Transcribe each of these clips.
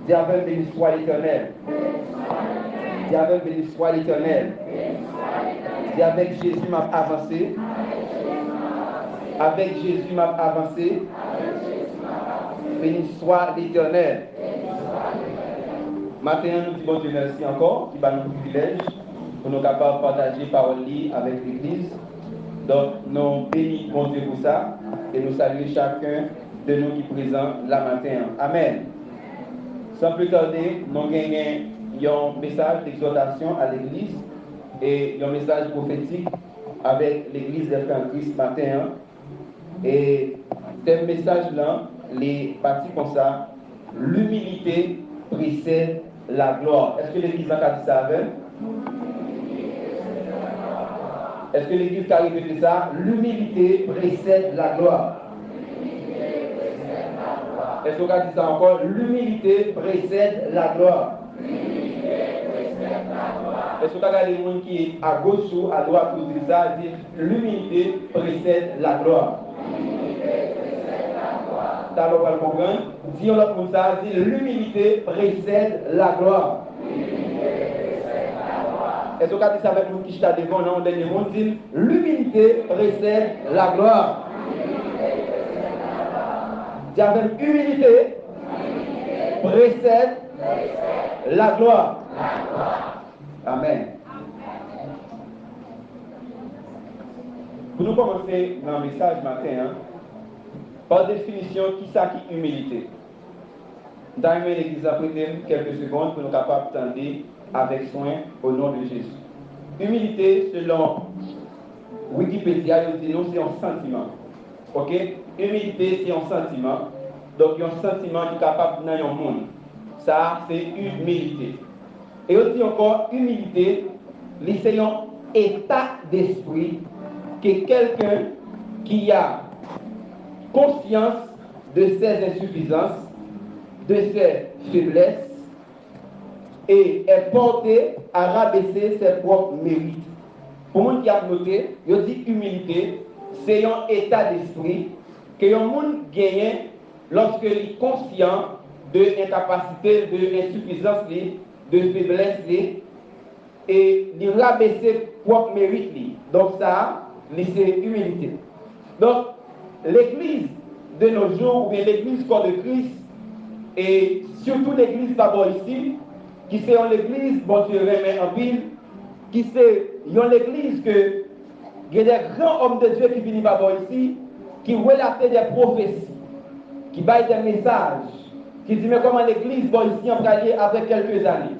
Diable béni soit l'Éternel. Diable béni soit l'Éternel. Dis avec Jésus m'a avancé. Avec Jésus m'a avancé. Béni soit l'Éternel. Maintenant, nous disons Dieu merci encore, qui va nous privilège pour nous capables de partager parole avec l'Église. Donc, nous bénissons bon Dieu pour ça et nous saluons chacun de nous qui est présent la matin. Amen. Sans plus tarder, nous gagnons un message d'exhortation à l'Église et un message prophétique avec l'Église des Frères en Christ matin. Et ce message-là, les parties comme ça, l'humilité précède la gloire. Est-ce que l'Église a dit ça avec? Est-ce que l'Église a répété ça? L'humilité précède la gloire. Est-ce qu'on a dit ça encore? L'humilité précède la gloire. Est-ce qu'on a regardé les gens qui est à gauche ou à droite pour dire ça? Dit l'humilité précède la gloire. Ça va pas le comprendre. Disons l'autre comme ça, dit l'humilité précède la gloire. Est-ce qu'on a dit ça avec nous qui sont devant nous? Dernier mot dit l'humilité précède la gloire. Dis avec humilité précède la gloire. Amen. Pour nous commencer dans le message matin, par définition, qui ça qui humilité? Dans l'Église a prêté quelques secondes pour nous capables d'entendre avec soin au nom de Jésus. Humilité, selon Wikipédia, il dit non, c'est un sentiment. Ok? Humilité, c'est un sentiment. Donc, il y a un sentiment qui est capable dans le monde. Ça, c'est humilité. Et aussi encore, humilité, c'est un état d'esprit que quelqu'un qui a conscience de ses insuffisances, de ses faiblesses, et est porté à rabaisser ses propres mérites. Pour moi qui a noté, je dis humilité, c'est un état d'esprit que le monde gagne lorsqu'il est conscient de l'incapacité, de l'insuffisance, de faiblesse, et de rabaisser ses propres mérites. Donc ça, c'est humilité. Donc, l'église de nos jours, ou bien l'église corps de Christ, et surtout l'église d'abord ici, qui c'est en l'église, bon Dieu remet en ville, qui c'est en l'église que il y a des grands hommes de Dieu qui viennent d'abord ici, qui relatent des prophéties, qui baillent des messages, qui disent mais comment l'église va ici en aller après quelques années,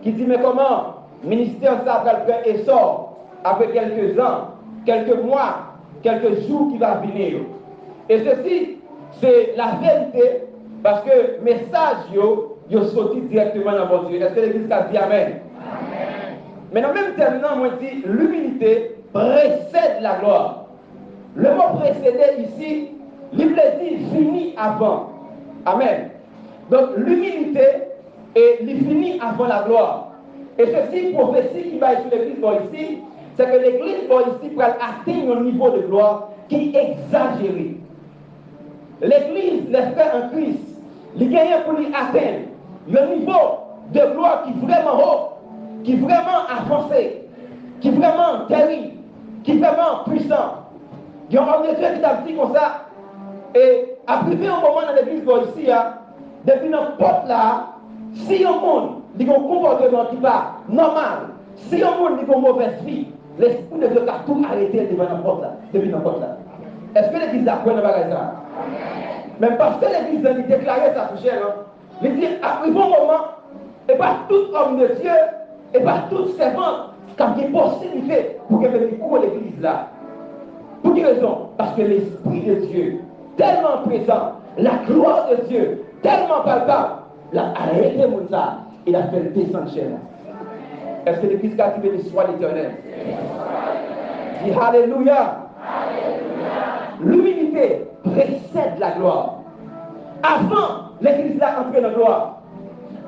qui dit mais comment le ministère ça va faire essor après quelques ans, quelques mois, quelques jours qui va venir. Et ceci, c'est la vérité, parce que le message, yo sorti directement dans votre Dieu. Est-ce que l'Église a dit Amen? Amen. Mais en même terminant, moi je dis, l'humilité précède la gloire. Le mot précédé ici, il dit fini avant. Amen. Donc l'humilité est fini avant la gloire. Et ceci, prophétie qui va être sur l'Église ici, c'est que l'Église ici pour atteindre un niveau de gloire qui est exagéré. L'Église, les frères en Christ, il gagne pour lui atteindre le niveau de gloire qui est vraiment haut, qui est vraiment avancé, qui est vraiment terrible, qui est vraiment puissant. Il y a un homme de Dieu qui t'a dit comme ça, et arrivé un moment dans l'église ici, depuis notre porte là, si un monde dit un comportement qui va normal, si un monde dit une mauvaise vie, l'esprit de Dieu a tout arrêté devant notre porte là, depuis notre porte là. Est-ce que l'église a quoi dans ça? Même parce que l'église a déclaré ça pour cher, il dit, arrive un moment, et pas tout homme de Dieu, et pas tout servant, qui a une possibilité pour que l'église là. Pour quelle raison? Parce que l'Esprit de Dieu, tellement présent, la gloire de Dieu, tellement palpable, l'a arrêté ça, il a fait descendre chez nous. Est-ce que l'église a dit soit l'Éternel? Dis Alléluia. L'humilité précède la gloire. Avant, l'église là entrer dans la gloire.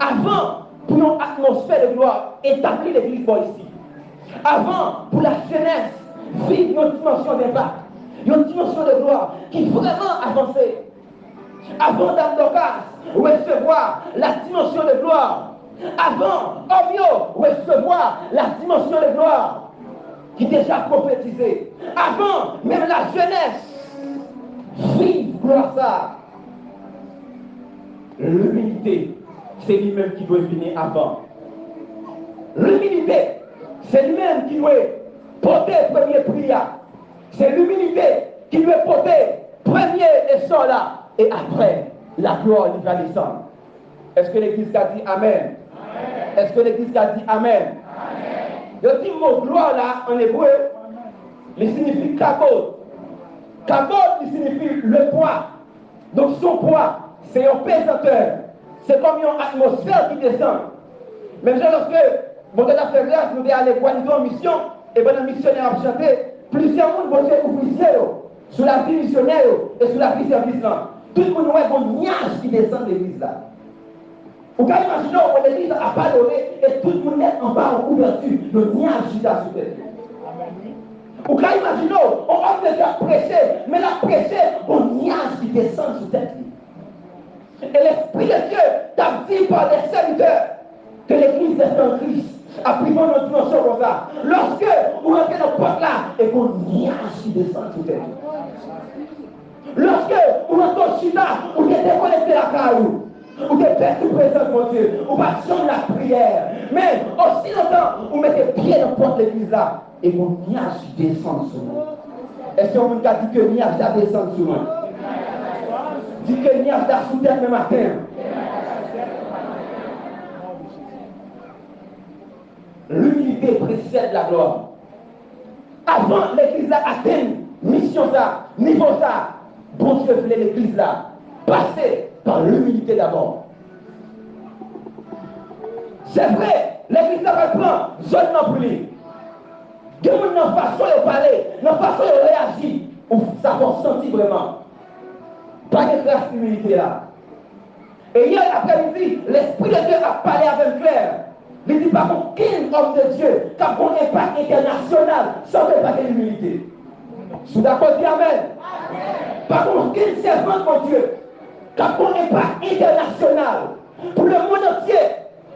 Avant, pour une atmosphère de gloire, établir l'église ici. Avant, pour la jeunesse, vivre une dimension d'impact, une dimension de gloire qui est vraiment avancée. Avant d'Amdokas, recevoir la dimension de gloire. Avant, Ovio, recevoir la dimension de gloire qui est déjà prophétisée. Avant, même la jeunesse, vive gloire ça. L'humilité, c'est lui-même qui doit venir avant. L'humilité, c'est lui-même qui doit porter premier prière. C'est l'humilité qui doit porter premier essor là. Et après, la gloire lui va descendre. Est-ce que l'Église a dit Amen? Est-ce que l'Église a dit Amen? Le petit mot gloire là, en hébreu, il signifie kabod. Kabod, il signifie le poids. Donc son poids, c'est un pesanteur. C'est comme une atmosphère qui descend. Même lorsque mon Dieu a fait grâce, nous sommes allés voir en mission, et pendant le missionnaire a chanté, plusieurs monde vont se ouvrir sur la vie missionnaire et sur la vie service là. Tout le monde voit un nuage qui descend de l'église là. Vous pouvez imaginer où l'église a parlé et tout le monde est en bas en couverture, le nuage qui est sur tête. Vous pouvez imaginer, on a déjà prêché, mais la prêché, un nuage qui descend sur tête. Et l'Esprit de Dieu t'a dit par les serviteurs que l'église est en Christ. Après, on a dimension comme ça. Lorsque vous rentrez dans le porte là, et qu'on nuage qui descend sur tête. Lorsque vous rentrez au China, vous êtes déconnecté la caillou. Vous êtes tout présent pour Dieu. Vous passez la prière. Mais aussi longtemps, vous mettez pied dans la porte de l'église là. Et vos nuages descendent sur vous. Est-ce que vous avez dit que le nuage descend sur moi? Dit que le nuage sous terre le matin. L'humilité précède la gloire. Avant l'église là atteindre mission ça, niveau ça, bon Dieu voulait l'église là passer par l'humilité d'abord. C'est vrai, l'église là va prendre zone non plus. Que vous n'avez façon de parler, n'avez façon de réagir, ça va sentir vraiment. Pas de grâce d'humilité là. Et hier après-midi, l'Esprit de Dieu a parlé avec Claire. Il dit pas qu'aucun homme de Dieu qui a un impact international sans impact d'humilité. Je suis d'accord, dis Amen. Par contre, aucun servant de Dieu qui a un impact international pour le monde entier.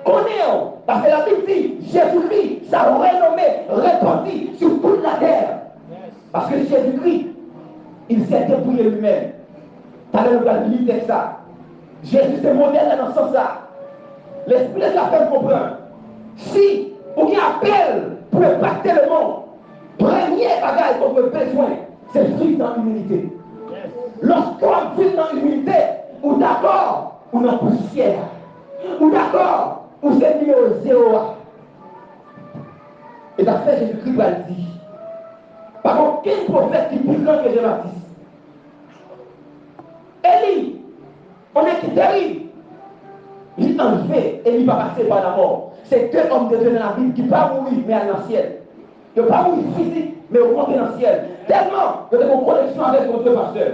Connaît-on, parce que la Bible dit, Jésus-Christ, sa renommée répandue sur toute la terre. Parce que Jésus-Christ, il s'est débrouillé lui-même. Tu as le lire ça. Jésus c'est modèle dans ce sens-là. L'Esprit de la fait comprendre. Si on y appelle pour impacter le monde, premier bagage qu'on a besoin, c'est vivre dans l'humilité. Lorsqu'on vit dans l'humilité, ou d'accord, ou dans le poussière, ou d'accord, ou c'est lié au zéro. Et d'après Jésus-Christ va le dire. Par contre, quel prophète qui est plus grand que Jean-Baptiste? Élie, on est qui terrible. Il enlevé et il va passer par la mort. C'est deux hommes de Dieu dans la Bible qui ne pas mourir, mais aller dans le ciel. Ils ne pas mourir physique, mais ils monter dans le ciel. Tellement que ont une connexion avec mon Dieu, pasteur.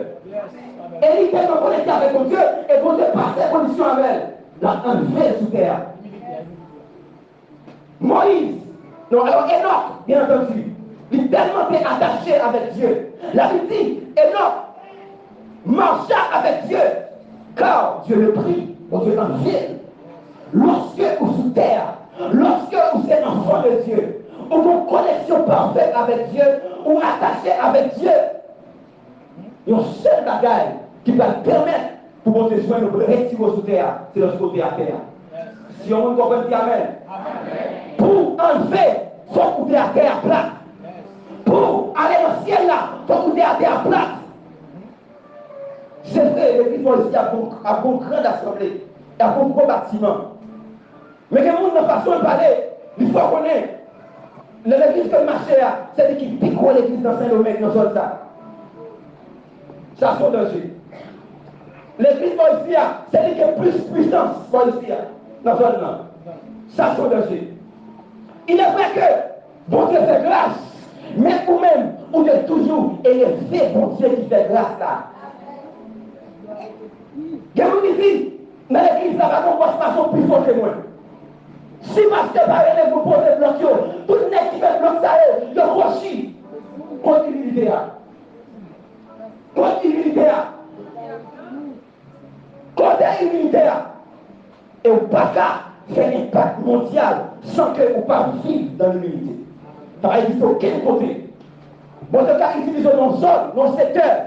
Et il est tellement connecté avec mon Dieu, et mon Dieu passe en connexion avec elle. L'a enlevé sous terre. Moïse, non, alors Enoch, bien entendu, il est tellement attaché avec Dieu. La Bible dit, Enoch marcha avec Dieu, car Dieu le prie. Donc Dieu en ciel. Lorsque vous sous terre, lorsque vous êtes enfant de Dieu, ou une connexion parfaite avec Dieu, ou attaché avec Dieu, il y a un seul bagage qui va permettre pour votre soin de retirer sous terre, c'est le côté à terre. Si on comprend, dit Amen. Pour enlever, il faut côté à terre plate. Pour aller dans le ciel là, il faut côté à terre plate. C'est vrai, l'église ici a une grande assemblée, il y a un gros bâtiment. Mais que le monde n'a pas façon de parler, il faut connaître. L'église que marché, c'est l'équipe qui pique l'église dans Saint-Domingue, dans zone ça. Ça c'est un danger. L'église ici, c'est l'équipe qui a plus puissance ici, dans zone là. Ça c'est un danger. Il est vrai que bon Dieu fait grâce, mais vous-même, vous êtes toujours élevé, bon Dieu qui fait grâce là. Je vous dis, mais l'église là va composer façon plus forte que moi. Si ma sœur va aller vous poser bloc, tout le monde qui fait bloc ça, il a rochi. Continuité là. Continuité là. côté humanitaire. Et au pas faire un impact mondial sans que vous pas vivre dans l'humilité. Ça va exister aucun côté. Bon, ce cas utilisé dans nos zones, dans nos secteurs,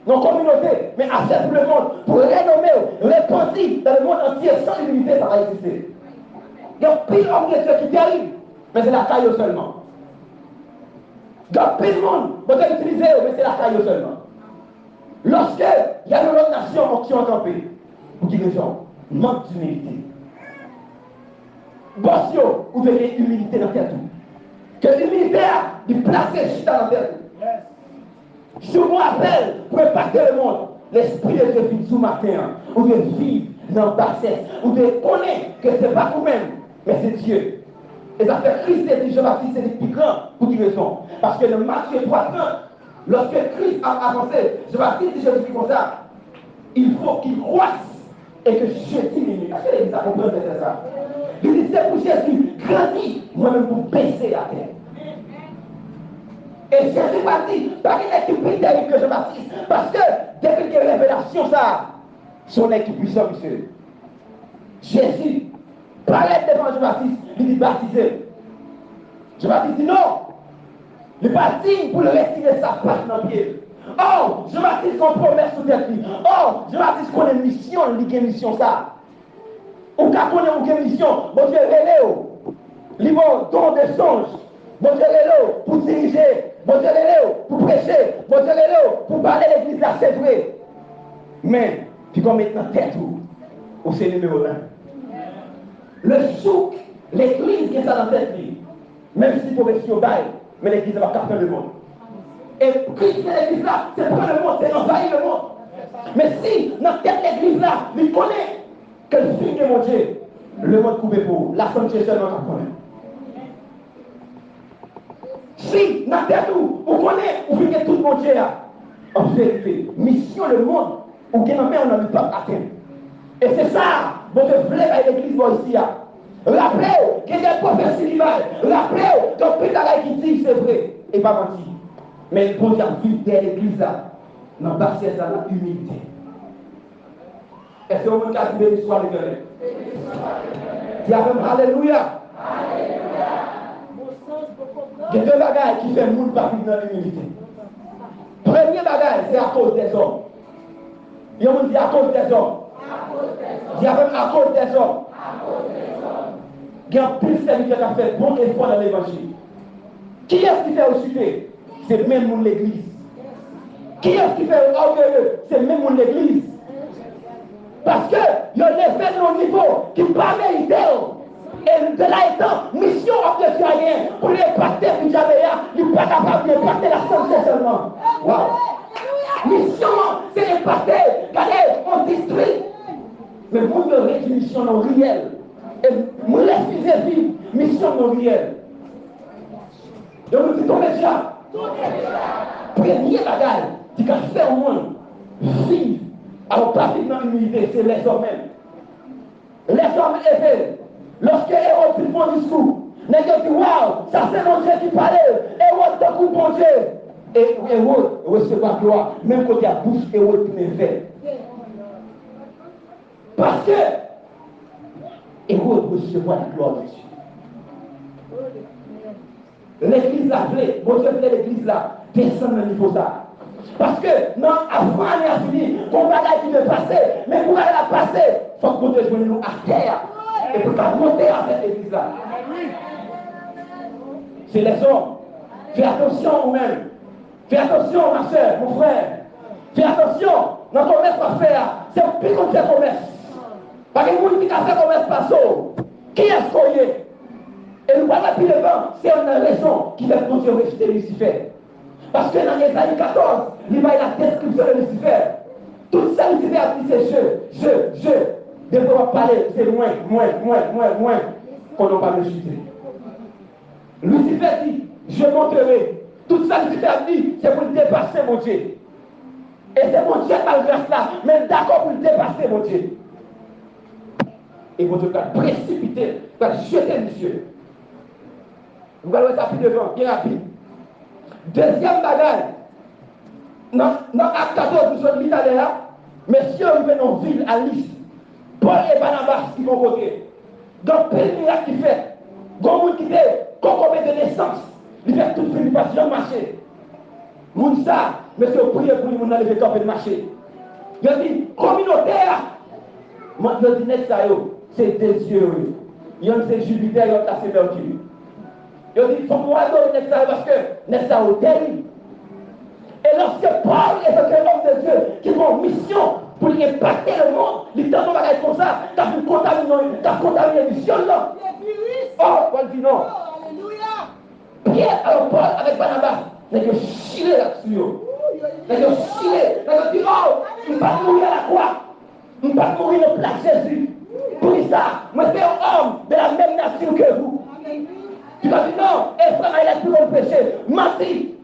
dans nos communautés, mais à tout le monde, pour renommer, répandre dans le monde entier, sans l'humilité, ça va exister. Il y a pile homme de Dieu qui arrive, mais c'est la caillou seulement. Il y a pile monde, vous avez utilisé, mais c'est la caillou seulement. Lorsque il y a une autre nation qui ont campé, pour qui raison? Manque d'humilité. Bossio, vous devez humilité dans la tête. Que l'humilité a de placer juste dans la tête. Si on appelle pour impacter le monde, l'esprit de Dieu vit sous matin. Vous devez vivre dans la bassesse. Vous devez connaître que ce n'est pas vous-même, mais c'est Dieu. Et ça fait Christ et dit Jean-Baptiste c'est plus grand pour qui raison? Parce que le Matthieu 3, lorsque Christ a avancé, Jean-Baptiste dit Jésus comme ça, il faut qu'il croisse et que Jésus diminue. Est-ce que l'Église a compris de ça? Il dit c'est pour Jésus grandit, moi-même pour baisser à terre. Et Jésus m'a dit, pas qu'il est plus terrible que Jean-Baptiste, parce que depuis qu'il y a une révélation, ça, son équipe puissant, monsieur. Jésus parlait devant Jean-Baptiste, il dit baptisé. Jean-Baptiste dit non, il n'est pas digne pour le retirer sa patte dans le pied. Oh, Jean-Baptiste qu'on promesse sous tête. Oh, Jean-Baptiste qu'on a une mission, il a une mission ça. Ou quand on a une mission, bon Dieu, relève. Ils vont don de songe. Bon Dieu, relève pour diriger. Bon Dieu, relève pour prêcher. Bon Dieu, relève pour parler l'église là, c'est vrai. Mais, puis comme maintenant, tête où c'est numéro 1. Le souk, l'église qui est ça dans cette vie. Même si pour rester au bail, mais l'église va capter le monde. Et Christ de l'église là, c'est pas le monde, c'est envahir le monde. Mais si, dans cette église là, il connaît que le film de mon Dieu, le monde coupé pour la santé seulement qu'on connaît. Si, dans tête où, vous connaissez, vous faites tout mon Dieu là, en vérité, mission le monde, ou qui n'en met, on n'a pas atteint. Et c'est ça, votre voulez à l'église ici. Rappelez-vous qu'il y a des prophéties d'image. Rappelez-vous que plus d'arrêt qui dit c'est vrai, et pas menti. Mais il faut dire vivre dans l'église là, dans la c'est ça, la humilité. Est-ce que vous avez dit l'histoire de Dieu? Dis Alléluia. Il y a deux bagages qui font le monde pas vivre dans l'humilité. Premier bagage, c'est à cause des hommes. Il y a dit à cause des hommes. Il y a même à cause des hommes. Il y a plus de serviteurs qui ont fait bon effort dans l'évangile. Qui est-ce qui fait au c'est même mon l'église. Qui est-ce qui fait orgueilleux? C'est même mon l'église. Parce que il y a des faits de niveau qui ne pas mériter. Et de là étant, mission de Dieu rien pour les pasteurs qui jamais là, ils ne sont pas capables de passer la santé seulement. Wow. Mission, c'est les pasteurs. Regardez, on district. Mais vous verrez une mission non réelle. Et vous laissez vivre, mission non réelle. Et vous dites, tombez déjà. Premier bagage, qui a fait au monde vivre. Alors, pas vivre dans l'humilité, c'est les hommes même. Les hommes élevés. Lorsque Hérode fait mon discours, les gens disent waouh, ça c'est mon Dieu qui parlait. Hérode te coupe mon Dieu. Et Hérode recevra gloire, même quand il y a bouche, Hérode qui me fait. Parce que Hérode recevra la gloire de Dieu. L'église l'a appelée, mon Dieu appelait l'église là, descendre le niveau ça. Parce que non, avant l'année a fini, qu'on va là qui veut passer, mais pour aller la passer, il faut que Dieu joigne nous à terre. Et pour qu'à monter à cette église-là. C'est les hommes. Fais attention vous-même. Fais attention, ma soeur, mon frère. Fais attention. Dans le commerce à faire, c'est plus qu'on fait commerce. Parce que vous qui fait commerce par saut. Qui est-ce qu'on y est? Et nous voilà plus devant, c'est une raison qui fait que Dieu rejeter Lucifer. Parce que dans les années 14, il y a la description de Lucifer. Tout ça, Lucifer a dit c'est je. De pouvoir parler, c'est moins, qu'on n'a pas rejeté. Lucifer dit, je monterai. Tout ça, Lucifer dit, c'est pour le dépasser, mon Dieu. Et c'est mon Dieu malgré cela, mais d'accord pour le dépasser, mon Dieu. Et votre Dieu va précipiter, va jeter le ciel. Vous allez ça plus devant, bien rapide. Deuxième bagage, dans Acte 14, nous sommes mis à l'air, Messieurs, ils viennent en ville à Nice. Paul et Barnabas qui vont côté. Donc, quel miracle qui fait? Quand vous quittez, quand on met de naissance, il fait tout le pas jamais marcher. Moun ça, monsieur, priez pour nous aller camper de marcher. Il dit, communautaire. Moi, je dis, c'est des dieux. Il y a c'est Jupiter, il y a c'est Mercure. Il dit, il faut moi donner parce que n'est-ce pas au terrible. Et lorsque Paul est un homme de Dieu qui a une mission pour impacter le monde, il dit, on va être comme ça, t'as pu contaminer les visions là. Oh, Paul dit non. Pierre, alors Paul avec Barnabas, n'est que chiller là-dessus. N'est que chiller, n'est que dire, oh, il ne va pas mourir à la croix. Il ne va pas mourir de place Jésus. Pour ça, moi c'est un homme de la même nature que vous. Tu vas dire non, Ephraim, il a plus le péché. Menti.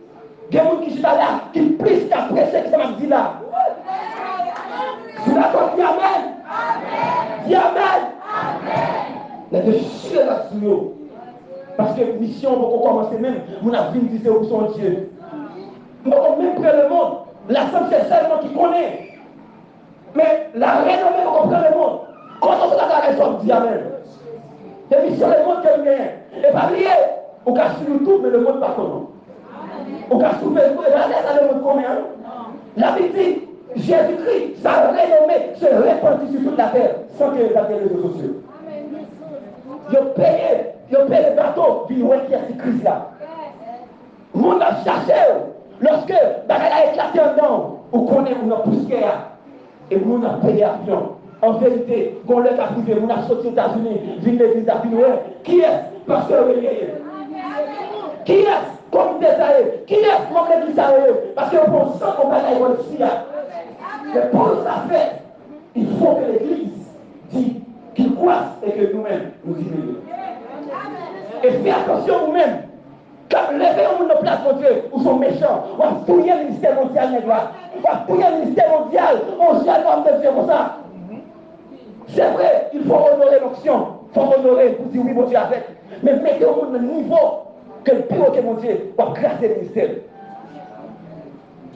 Il y a des gens qui sont là, qui plus qu'à prêcher que ça m'a dit là. Tu d'accord, dis Amen. Dis Amen. Mais de chier là-dessus. Parce que mission, on va commencer même, on a vu dire c'est où son Dieu. On va même près le monde. La femme, c'est seulement qui connaît. Mais la renommée, on comprend le monde. Quand on se la garde, on dit Amen. C'est mission, le monde qui est. Et pas oublier, on casse sur tout, mais le monde pas comment. On casse sur le monde, et le monde combien. La Bible dit, Jésus-Christ, sa renommée se répandit sur toute la terre, sans que les réseaux sociaux. Ils ont payé le bateau, puis ils ont éclairci cette crise-là. Le monde a cherché, lorsque la a éclaté en dedans, on connaît, on a poussé, et le monde a payé l'avion. En vérité, quand on l'a privé, on a sorti aux États-Unis, ville l'église d'Afrique. Qui est pasteur Relié? Qui est comité Saïe? Qui est membre de l'église Saïe? Parce que pour ça, on va aller ici. Mais pour ça fait, il faut que l'église dise qu'il croisse et que nous-mêmes nous diminuons. Et faites attention vous-même. Quand levez au monde de place, mon Dieu, où sont méchants, on va fouiller le ministère mondial, on va fouiller le ministère mondial, on gère l'homme de Dieu comme ça. C'est vrai, il faut honorer l'onction, il faut honorer pour dire oui, mon Dieu, avec. Mais mettez au monde le niveau que le plus haut que mon Dieu va grâce le ministère.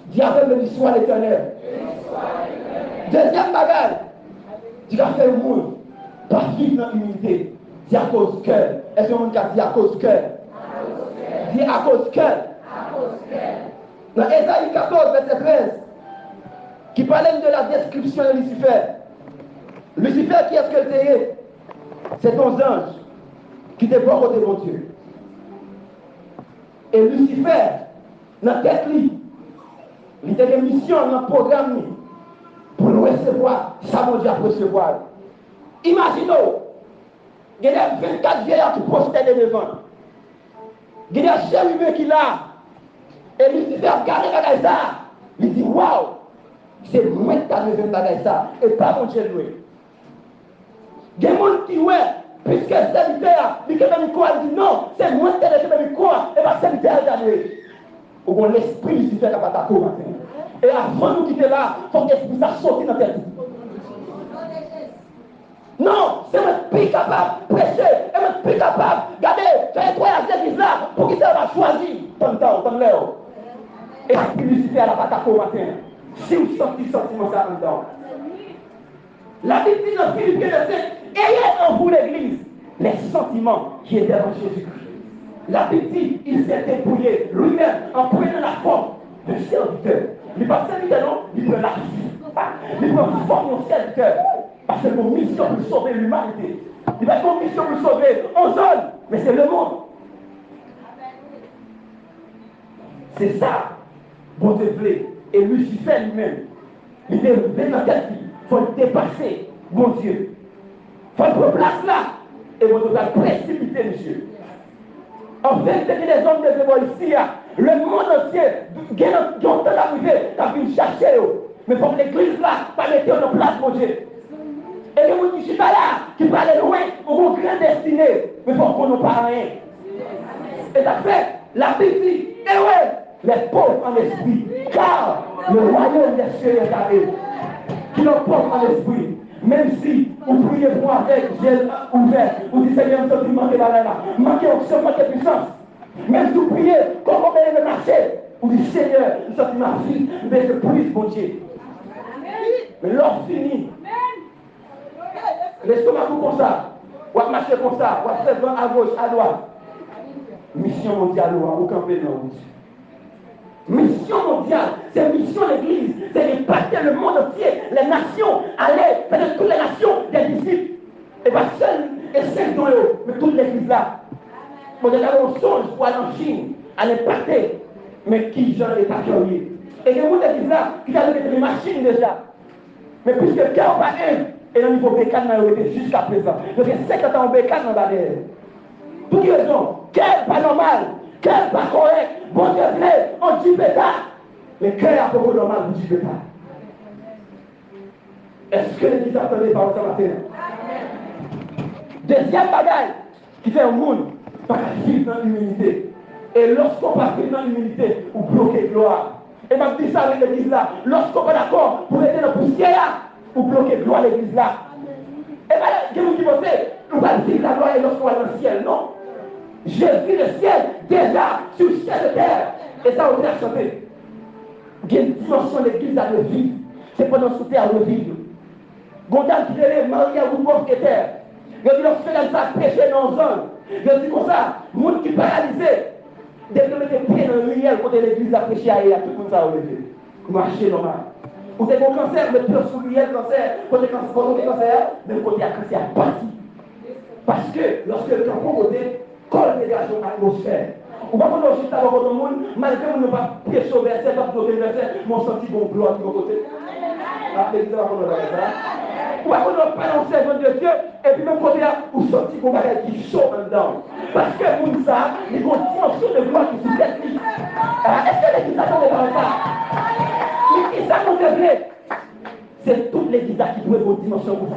Diable me dit soit l'éternel. Deuxième bagage, tu vas faire le monde, pas vivre dans l'humilité. Dis à cause du cœur. Est-ce que le monde dit à cause du cœur? Dis à cause du cœur. Dans Ésaïe 14, verset 13, qui parlait de la description de Lucifer. Lucifer, qui est-ce que c'est? C'est ton ange qui te voit côté mon Dieu. Et Lucifer, dans la tête, il a des missions dans le programme pour nous recevoir, ça mon Dieu a recevoir. Imaginez, il y a 24 vieillards qui prosternent devant. Il y a des chérubins qui là. Et Lucifer regarde ça. Il dit waouh, c'est moi qui ai levé ça et pas mon Dieu loué. Il y a des gens qui ouais, puisque le serviteur, il dit non, c'est moi qui ai levé quoi et pas le serviteur qui a loué. Ou bon l'esprit Lucifer qui a pas d'accord. Et avant de nous quitter là, il faut que l'esprit ça sorte dans la tête. Non, c'est moi plus capable de prêcher, et moi plus capable de garder, faire trois églises là, pour qu'il va choisir ton temps, ton l'heure. Et la publicité à la patate au matin. Si vous sentez sentiment ça en dedans. La Bible dit dans Philippiens 7, ayez en vous l'église les sentiments qui étaient en Jésus-Christ. La Bible dit, il s'est dépouillé lui-même en prenant la forme de serviteur. Il n'est pas serviteur, non, il prend la vie. Il prend la forme de serviteur. Parce que mon mission pour sauver l'humanité. Il va être mon mission pour sauver en zone, mais c'est le monde. C'est ça, bon Dieu voulait. Et Lucifer lui-même, il est levé dans tête, il faut le dépasser, bon Dieu. Il faut être place là, et mon Dieu va précipiter, monsieur. En fait, c'est que les hommes de démon ici, le monde entier, qui ont temps d'arriver, qui ont pu chercher, mais pour l'église là, pas mettre en place, mon Dieu. Et les gens qui sont là, qui parlent loin, ont une grande destinée, mais pour qu'on n'ait pas rien. Et ça fait, la Bible dit, eh ouais, les pauvres en esprit, car le royaume des cieux est arrivé. Qui sont pauvres en esprit, même si vous priez pour avec Dieu ouvert, vous dites Seigneur, nous sommes manqués là, manqués option, manqués puissance. Même si vous priez, comme on vient de marcher, vous dites Seigneur, nous sommes ma fille, mais je prie mon Dieu. Mais l'homme finit. L'estomac comme ça. On va marcher comme ça. On va faire vent à gauche, à droite. Mission mondiale, on va camper dans le mission mondiale, c'est mission de l'église, c'est d'impacter le monde entier, les nations, aller faire toutes les nations des disciples. Et pas seul et celle dont mais toute l'église là. On on songe pour aller en Chine, à l'impacter. Mais qui j'en ai pas curieux. Et que vous l'église là, qui a des machines déjà. Mais puisque cœur pas un, et le niveau bécane n'a été jusqu'à présent. Donc il y a 50 ans en bécane dans la terre. Pour qui raison? Cœur pas normal, cœur pas correct, bon Dieu plaît, on dit pétard. Mais cœur a beaucoup normal, vous dites pétard. Est-ce que l'église a entendu par ce matin? Deuxième bagaille qui fait un monde, pas vivre dans l'humilité. Et lorsqu'on va vivre dans l'humilité, on bloque la gloire. Et m'a dit ça avec l'église là. Lorsqu'on est d'accord pour aider le poussière, vous bloquez la gloire de l'église là. Et bien, que vous qui pensez, nous allons vivre la gloire lorsqu'on est dans le ciel, non? J'ai vu le ciel déjà sur le ciel de terre. Et ça, on a chanté. Il y a une dimension de l'église à le vivre. C'est pendant sous terre à le vivre. Gondal qui est Marie à vous qui est terre. Il a dit, lorsque ça prêché dans le zone. Il a dit comme ça, le monde qui est paralysé. Dès que vous mettez pied dans le riel, côté l'église a prêché à elle, tout le monde va lever. Marcher normal. Vous avez un cancer, mais plus sur le cancer, côté cancer, même côté à cancer parti. Parce que lorsque le camp côté, colle dégagement à l'atmosphère. On va prendre juste avant votre monde, malgré que nous ne pas prêcher au verset, pas bloquer le verset, mon senti bon gloire de mon côté. Ah, l'église va prendre le verset. On va prendre pas dans le servant de Dieu, et puis même côté là, vous sentez qu'on va être qui chaud dedans. Parce que vous ça, ils ont une dimension de gloire qui se fait. Est-ce que l'église attend par ça? Mais qui ça nous devrait? C'est toute l'église qui doit avoir une dimension comme ça.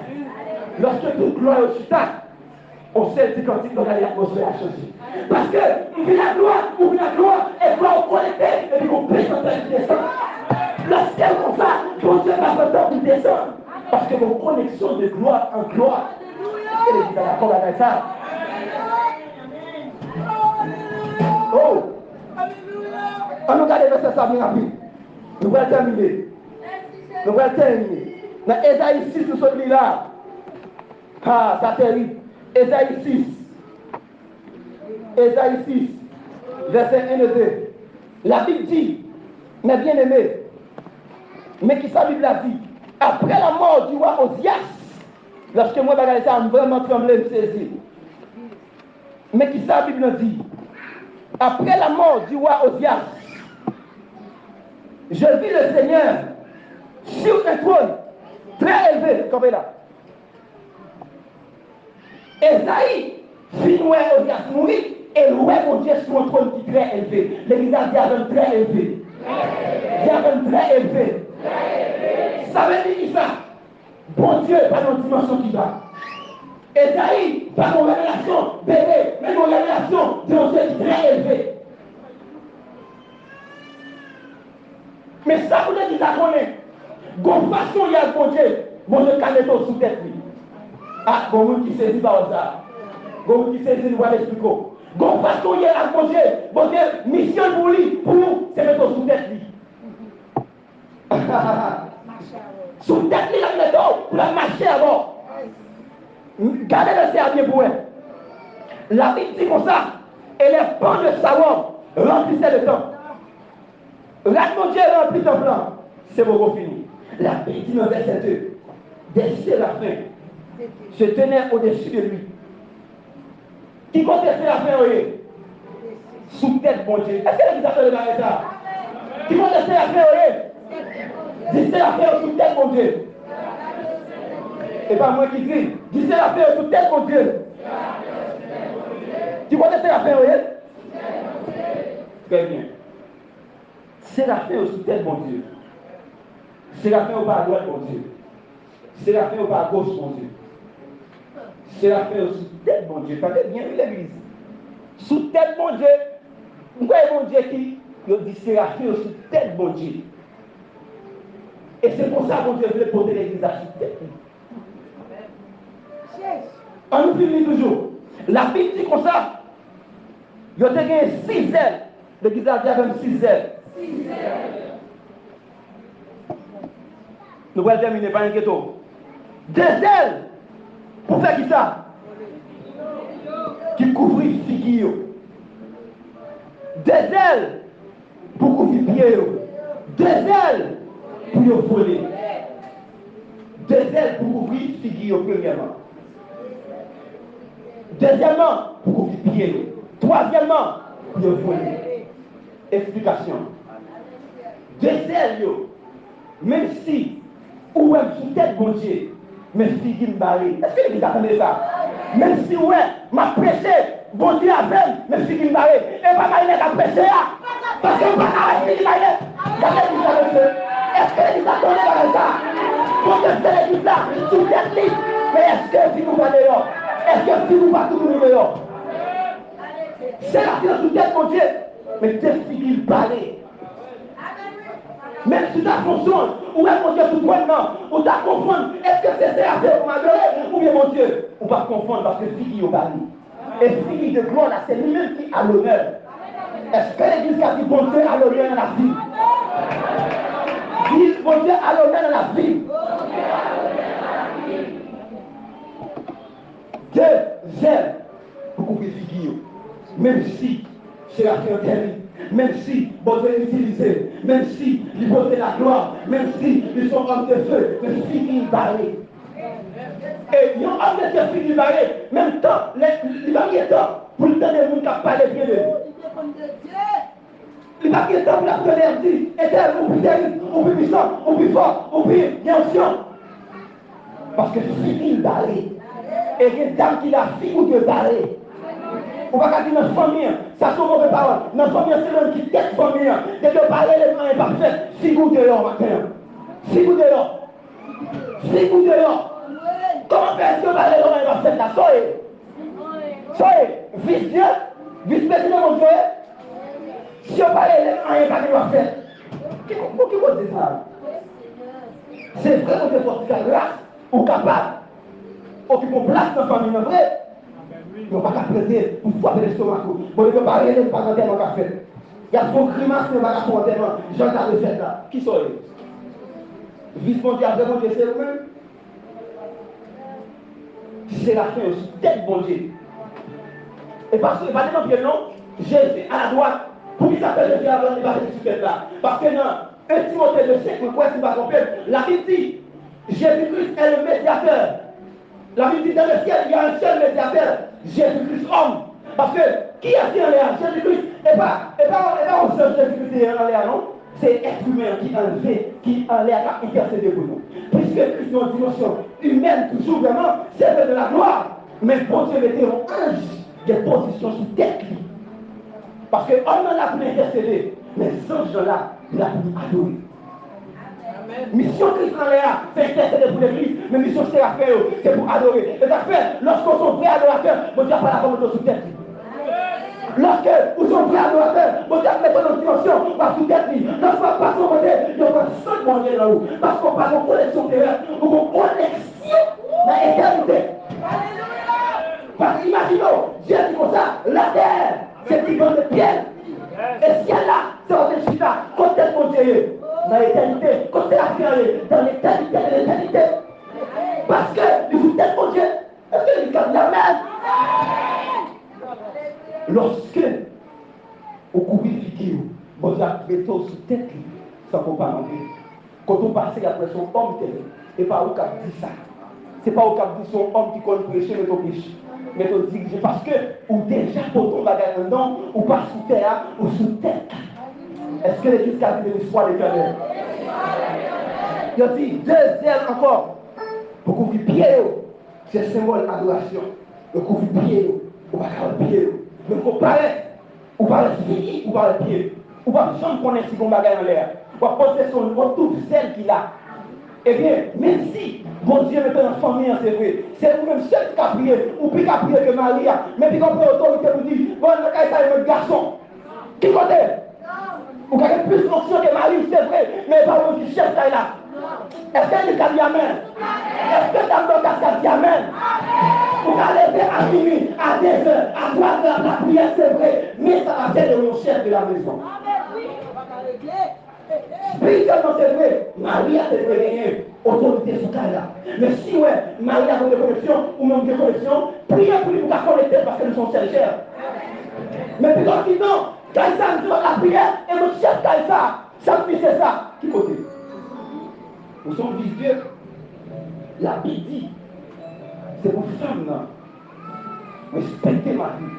Lorsque toute gloire est au chita, on sait que quand il doit aller l'atmosphère a changé. Parce que la gloire, et gloire connectée, et puis on présente qui descend. Le ciel comme ça, bon Dieu va faire pour descendre. Parce que vos connexions de gloire en gloire, est-ce que l'église est d'accord avec ça? Oh! On nous regarde le verset ça bien rapide. Nous allons terminer. Dans Ésaïe 6, nous sommes là. Ah, ça terrible. Ésaïe 6. Ésaïe 6, verset 1 et 2. La Bible dit, mes bien-aimés, mais qui ça, Bible a dit, après la mort du roi Osias, lorsque moi, je ça, vraiment tremblé, me saisir. Mais qui ça, Bible a dit, après la mort du roi Osias, je vis le Seigneur sur un trône très élevé, comme là. Esaïe, finoué Osias mourir, et loué mon Dieu sur un trône qui est très élevé. L'église a dit un très élevé. Il y a un très élevé. Ça veut dire ça. Bon Dieu, pas dans une dimension qui va. Esaïe, pas dans une révélation bébé, mais dans une révélation d'un Dieu très élevé. Mais ça, vous dites, ça connaît. Gon façon, il y a bon Dieu calme sous tête. Ah, bon monde qui saisit par ça. Bon monde qui saisit, nous va l'expliquer. Gon façon, il y a bon Dieu, mission pour lui, pour nous, c'est mettre sous tête. Sous tête, il a mis pour la marcher avant. Gardez le servir pour elle. La Bible dit comme ça, et les pans de sa robe remplissaient le temps. Mon Dieu remplit ton plan. C'est bon, fini. La Bible dit dans verset 2, des séraphins se tenaient au-dessus de lui. Qui compte les séraphins, oui? Sous tête, bon Dieu. Est-ce que l'église a fait le mariage ça? Qui compte les séraphins, oui? Des séraphins sous tête, mon Dieu. Et pas moi qui crie. Des séraphins sous tête, mon Dieu. Qui compte les séraphins, oui? Très bien. Séraphins au sous-tête, mon Dieu. Séraphins au pas à droite, mon Dieu. Séraphins au pas à gauche, mon Dieu. Séraphins au sous-tête, mon Dieu. T'avais bien vu l'église. Sous-tête, mon Dieu. Pourquoi est mon Dieu qui dit séraphins au sous-tête, mon Dieu? Et c'est pour ça que mon Dieu veut porter l'église à sous-tête. On nous finit toujours. La Bible dit comme ça. Il y a gagné 6 ailes. L'église a dit avec 6 ailes. Nous allons terminer par un ghetto. Des ailes pour faire qui ça? Qui couvre figure. Des ailes pour couvrir pied. Des ailes pour voler. Des ailes pour couvrir figure premièrement. Deuxièmement, pour couvrir pied. Troisièmement, pour voler. Explication. Des ailes, même si ou même sous tête bon Dieu, mais figure barrée. Est-ce que vous attendez ça? Même si ouais, m'a prêché, bon Dieu avec, mais figure barrée. Et pas mal à prêcher parce que pas mal figure barrée. Est-ce que vous attendez par ça? Pour que c'est l'église là, sous tête libre. Mais est-ce que si vous va dehors? Est-ce que si vous va tout le monde dehors? C'est la figure sous tête mon Dieu, mais des figures barrées. Même si tu as conscience, ou est mon Dieu tout toi non, ou tu as comprendre, est-ce que c'est ça pour m'adorer, ou bien mon Dieu, ou pas comprendre parce que fille au bali. Et fille de gloire, c'est lui-même qui a l'honneur. Est-ce que l'église a dit bon Dieu a l'honneur dans la vie? Dis bon Dieu a l'honneur dans la vie. Dieu aime beaucoup de figures, même si c'est la fierté. Même si bon Dieu est utilisé, même si il porte la gloire, même si ils sont hommes de feu, mais si ils barrent. Et il y a un homme de feu qui barrent, même temps, il va y avoir temps pour le donner le monde qui parle bien de lui. Il va y avoir temps pour la donner dit, éternel, on plus terrible, on plus puissant, on plus fort, on plus ancien. Parce que si il barrent, et il y a une dame qui l'a figure de barrer. On va dire notre famille, ça sont mauvaises paroles. Notre famille, c'est l'homme qui tête famille. Et de parler les mains imparfaites. Si vous dehors, matin. Si vous dehors. Si vous dehors. Comment faire que parler les mains imparfaites là? Soyez. Soyez. Vice-Dieu. Vice-président, mon Dieu. Si on parle les mains imparfaites. Qui vous dit ça? C'est vrai qu'on est pour faire grâce. On est capable. Occupons place dans la famille, non vrai? Ils n'ont pas qu'à prêter pour pouvoir faire l'estomac. Bon, ils n'ont pas rien, pas en terme qu'a fait. Il y a son grimace, ils n'ont pas qu'à faire en terme. Jean t'a fait là. Qui sont eux? Vice-mondial, vraiment, c'est eux-mêmes. C'est la fin aussi. Tête bon Dieu. Et parce que, pas dans pied, non, Jésus à la droite. Pour qu'il s'appelle Jésus avant de passer sur cette là. Parce que dans 1 Timothée de 5, pourquoi tu vas comprendre? La Bible dit Jésus-Christ est le médiateur. La Bible dit dans le ciel, il y a un seul médiateur, Jésus-Christ homme. Parce que qui est en l'air? Jésus-Christ. Et pas on seul Jésus-Christ en l'air, non? C'est être humain qui en l'air a intercédé pour nous. Puisque Christ est une dimension humaine, toujours vraiment, c'est de la gloire. Mais pour Dieu mettait un ange des positions sous tête. Parce que on en a pour intercéder, mais ces anges-là, il a pour adorer. Mission Christ en l'air, c'est intercéder pour l'église, mais mission c'est à faire, c'est pour adorer. Et à faire, lorsqu'on sont vrais adorateurs, mon Dieu n'a pas la volonté sous tête. Lorsque vous sont vrais adorateurs, mon Dieu met dans une dimension, par sous tête. Lorsqu'on passe au modèle, il y a pas seul moyen là-haut. Parce qu'on parle de connexion terrestre, ou de connexion dans l'éternité. Parce qu'imaginons, Dieu dit comme ça, la terre, c'est une grande pierre. Et ce ciel-là, c'est un chita, côté de mon Dieu. Dans l'éternité, côté la créée, dans l'éternité de l'éternité. Parce que vous êtes mon Dieu. Est-ce que vous dites Amen? Lorsque vous courez figure, vous avez tout sous tête, sans qu'on parle anglais. Quand on passe après son homme, et pas au cap dit ça. C'est pas au cap dit son homme qui connaît prêcher, mais ton prêche. Mais ton diriger parce que, ou déjà pour ton bagage un nom, ou pas sous terre, ou sous tête. Est-ce que l'église a dit l'espoir d'éternel? Il a dit, deuxième encore, pour couvrir pied, c'est symbole d'adoration. Le couvrir pied, ou pas le pied. Mais qu'on paraît, ou par le fille, ou par le pied. Ou pas jamais connaître si on bagaille en l'air. Ou pas poser son nom, toute celle qu'il a. Eh bien, même si bon Dieu met dans la famille, c'est vrai, c'est vous-même seul qui a prié, ou plus qu'à prier que Maria, mais puis qu'on peut autorité vous dire, bon, le cas est un garçon. Qui côté? Vous avez plus fonction que Marie, c'est vrai, mais pas vous qui chef là. Est-ce qu'elle a dit Amen? Est-ce que dans le cas a dit Amen? Vous allez faire à minuit, à 2 heures, à 3 heures, la prière, c'est vrai, mais ça va faire de mon chef de la maison. Spirituellement, c'est vrai, Marie a gagné autorité sur elle là. Mais si ouais, Marie a des connexions ou même des connexions, priez pour lui pour qu'elle connecte parce que nous sommes chers. Mais puis quand dit non, quand ça nous la prière et notre chef ça me c'est ça. Qui côté? Nous sommes visuels. La Bible dit, c'est pour femme là. Respectez Marie.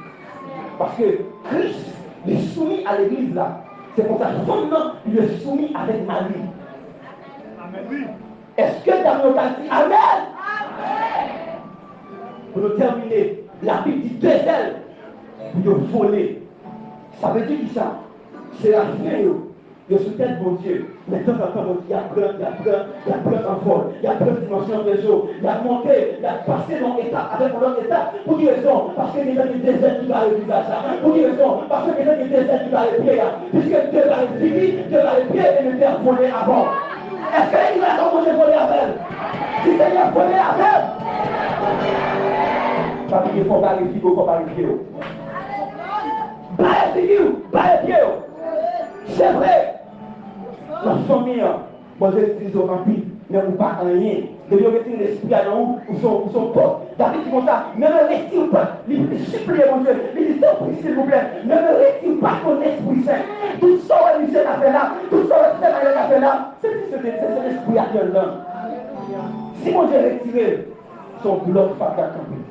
Parce que Christ est soumis à l'église là. C'est pour ça que femme là, il est soumis avec Marie. Amen. Est-ce que dans nos cas dit Amen? Amen. Pour nous terminer, la Bible dit deux ailes pour nous voler. Ça veut dire que ça, c'est la fin. Je suis tête bon Dieu. Mais de temps en temps, il y a plein en vol, il y a plein de dimensions de jour, il y a monté, il y a passé dans l'étape avec mon autre étape. Pour quelle raison? Parce que les gens qui désert qui va le visage. Pour quelle raison? Parce que les gens qui désert qui va le pied. Puisque Dieu va le fini, Dieu va le pied et le faire voler avant. Est-ce qu'il va commencer à voler avec? Si c'est bien voler avec, ça veut dire qu'il faut pas les filles, il faut pas les pieds. Pas les filles, pas les pieds. C'est vrai. La famille, bon, je suis rempli, mais on pas rien. De bien retirer l'esprit à nous, ou son pote. David dit comme ça, ne me retire pas, il supplie mon Dieu, il dit s'il vous plaît, ne me retire pas ton esprit saint. Tout ça, Michel a fait là, tout ça, Stéphane a fait là, c'est l'esprit à Dieu là. Si mon Dieu retire, son bloc va camper.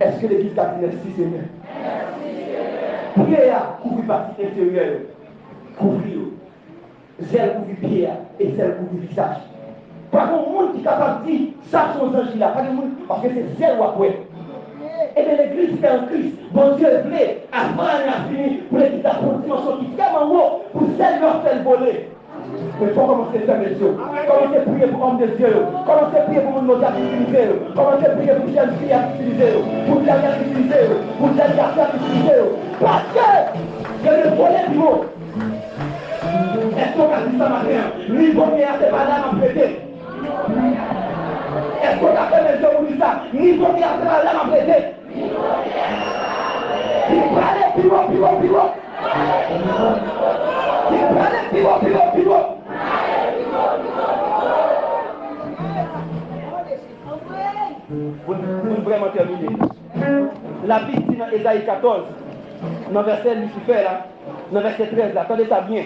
Est-ce que l'église a dit merci Seigneur? Prière couvrir partie intérieure, couvrir, zèle couvrir pied et zèle couvrir visage. Pas de monde qui est capable de dire ça son ange là, pas de monde parce que c'est zèle ou après. Et bien l'église fait un Christ, bon Dieu voulait, avant à fini, pour l'église d'apprendre une dimension qui est tellement haut, pour zèle leur faire voler. Mais il faut commencer à faire les choses. Commencer à prier pour l'homme de Dieu. Commencer à prier pour le monde à utiliser. Commencer à prier pour les jeunes filles à utiliser. Pour les garçons à utiliser. Pour les garçons à utiliser. Parce que il y a le volet du mot. Est-ce qu'on a dit ça matin? Ni bonnier à ses malades à prêter. Est-ce qu'on a fait les gens pour dire ça? Ni bonnier à ses malades à prêter. Il parlait pivot. Il parlait pivot. Vous vraiment terminer. La Bible dit dans Ésaïe 14, dans verset Lucifer là, dans verset 13 là, attendez ça bien.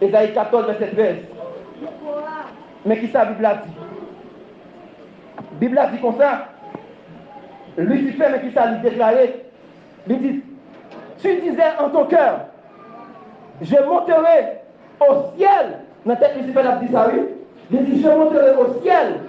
Ésaïe 14, verset 13. Mais qui ça la Bible a dit? La Bible a dit comme ça. Lucifer, mais qui ça lui déclaré? Il dit, tu disais en ton cœur, je monterai au ciel. Dans la tête Lucifer a dit ça, oui. Il dit, je monterai au ciel.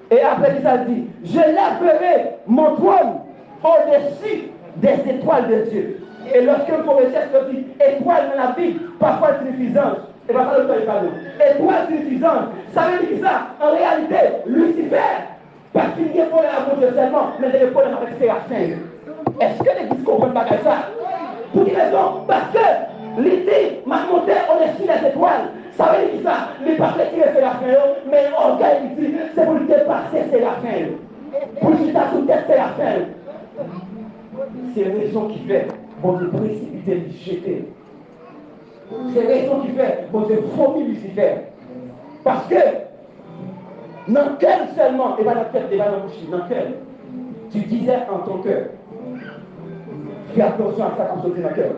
Et après ça dit, je lèverai mon trône au-dessus des étoiles de Dieu. Et lorsque le prophète dit étoile dans la vie, parfois suffisante, et parfois le temps est pas nous. Étoile suffisante, ça veut dire ça, en réalité, Lucifer, parce qu'il y a des problèmes à mon Dieu seulement, mais il y a des problèmes avec Séraphin. Est-ce que l'Église comprend pas ça? Pour quelle raison? Parce que l'idée m'a monté au-dessus des étoiles. Ça veut dire ça, il n'est pas retiré Séraphin, mais l'orgueil ici, c'est pour lui dépasser Séraphin. Pour lui faire sous tête Séraphin. C'est la raison qui fait, bon Dieu précipiter lui jeter. C'est la raison qui fait, bon Dieu vomit Lucifer. Parce que, dans le cœur seulement, et pas dans la tête, et pas dans la bouche, dans le cœur, tu disais en ton cœur, fais attention à ça quand tu dis dans le cœur.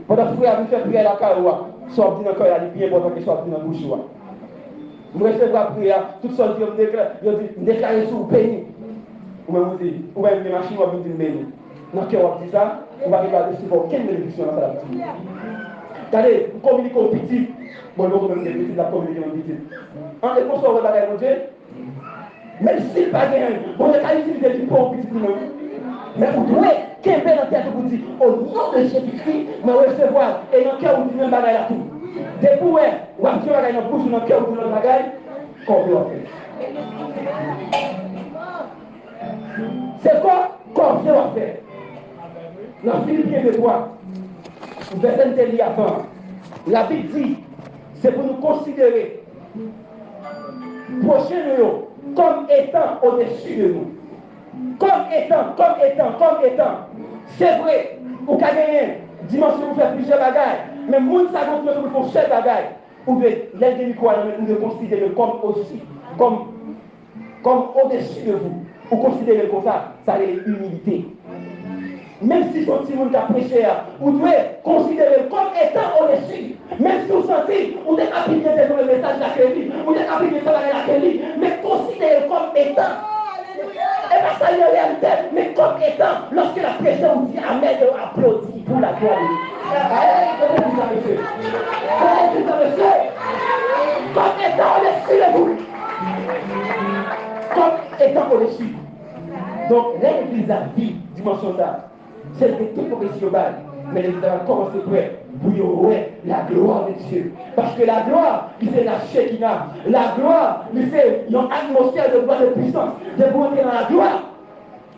Pendant que frère, vous faites prier à la caroua, soit dit dans le cœur, il est bien important que soit dit dans la bouche. Vous recevoir prière, toutes sortes de déclarer sur le béni. Ou même vous dites, ou même les machines, ou même vous béni. Dans le cœur, on dit ça, on va regarder si vous avez aucune bénédiction dans la vie. Regardez, vous communiquez au petit. Bon, nous, on est petit, la communiquer au petit. En réponse, on va regarder mon Dieu. Même s'il pas gagné, bon, il y a utiliser du pour petit pour nous. Mais vous devez qu'un dans la tête vous dit, au nom de Jésus-Christ, mais recevoir, et dans le cœur, vous dites même bagaille à tout. Dès que vous avez dit bagaille dans la bouche, dans le cœur, vous dites notre bagaille, qu'on veut en faire. C'est quoi qu'on veut en faire? Dans Philippiens 2:3, verset interdit avant, la Bible dit, c'est pour nous considérer prochain de nous comme étant au-dessus de nous. Comme étant. C'est vrai, vous avez gagné dimension vous fait plusieurs bagailles. Mais moun ça compte que vous font chaque bagaille. Ou de l'aider quoi, ou de considérer comme aussi, comme au-dessus de vous. Ou considérer comme ça c'est l'humilité. Même si son petit monde a prêché, vous devez considérer comme étant au-dessus. Même si vous sentez, vous devez appliquer sur le message de la Kelly, vous devez appliquer sur la Kelly, mais considérez comme étant. Et pas ça, il y a réalité, mais comme étant, lorsque la pression vous dit Amen, vous applaudit pour la gloire de Dieu. Comme étant au-dessus de vous. Comme étant au-dessus. Donc, l'église a dit, dimension ça. C'est le tout progressif au bal. Mais l'église va commencer prêt pour la gloire de Dieu. Parce que la gloire, c'est la Shekinah. La gloire, c'est une atmosphère de gloire de puissance. De vous entrer dans la gloire,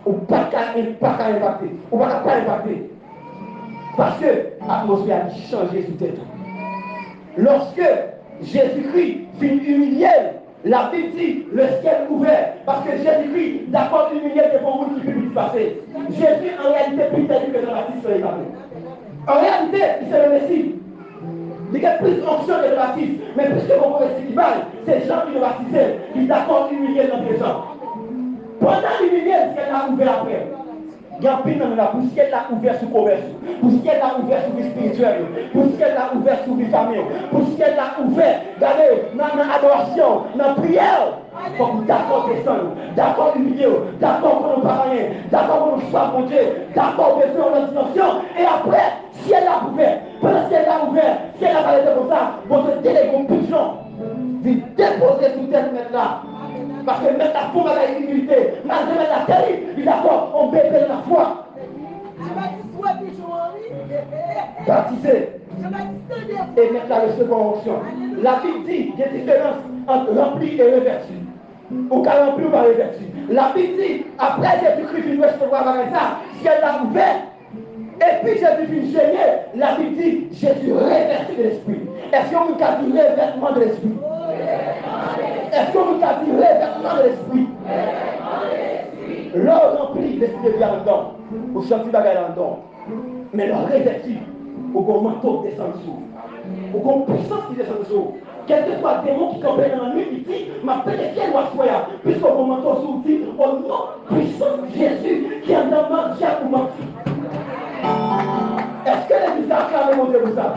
ou pas qu'à impacter. Ou pas impacter. Parce que l'atmosphère a changé sous tête. Lorsque Jésus-Christ fut humilié, la Bible dit le ciel ouvert. Parce que Jésus-Christ, d'accord, humilié, c'est pour vous qui peut lui passer. Jésus, en réalité, plus perdu que Jean-Baptiste sur les papiers. En réalité, c'est le Messie. Il y a plus d'onction que Jean-Baptiste. Mais puisque mon professeur qui parle, c'est Jean qui le baptisait, qui est d'accord, humilié dans les gens. Pendant l'humilié, le ciel l'a ouvert après. Il y a un pile dans la pour ce qu'elle a ouvert sur le commerce, pour ce qu'elle a ouvert sur le spirituel, pour ce qu'elle a ouvert sur les familles, pour ce qu'elle a ouvert, regardez, dans l'adoration, dans la prière. Il faut que d'accord descendre, d'accord humilier, d'accord pour nous parler, d'accord pour nous soir pour Dieu, d'accord besoin dans la dimension. Et après, si elle a ouvert, pendant qu'elle a ouvert, si elle a parlé comme ça, on se délègue une pigeon, de déposer sous tête maintenant. Parce que mettre la foi à la humilité, malgré la terrible, il est d'accord, on bébé de la foi. Baptiser. Et mettre là le second onction. La Bible dit qu'il y a une différence entre rempli et reverti. Ou qu'à rempli ou pas reverti. La Bible dit, après Jésus-Christ, il doit recevoir ça, si elle l'a ouvert, et puis Jésus vient gêner, la Bible dit, Jésus révertit de l'esprit. Est-ce qu'on peut dire revêtement de l'esprit? Est-ce qu'on peut dire revêtement de l'esprit? L'or rempli, l'esprit de bien dedans. Ou chanter bagaille dedans. Mais l'or révertit, ou qu'on manteau descend dessous. Ou qu'on puissance qui descend dessous. Quel que soit le démon qui campait dans la nuit, il dit, ma pénétré doit soya. Puisqu'on manteau sous dit, au nom puissant de Jésus, qui est dans ma diable ou mentir. Est-ce que les bizarres acclament mon Dieu pour ça?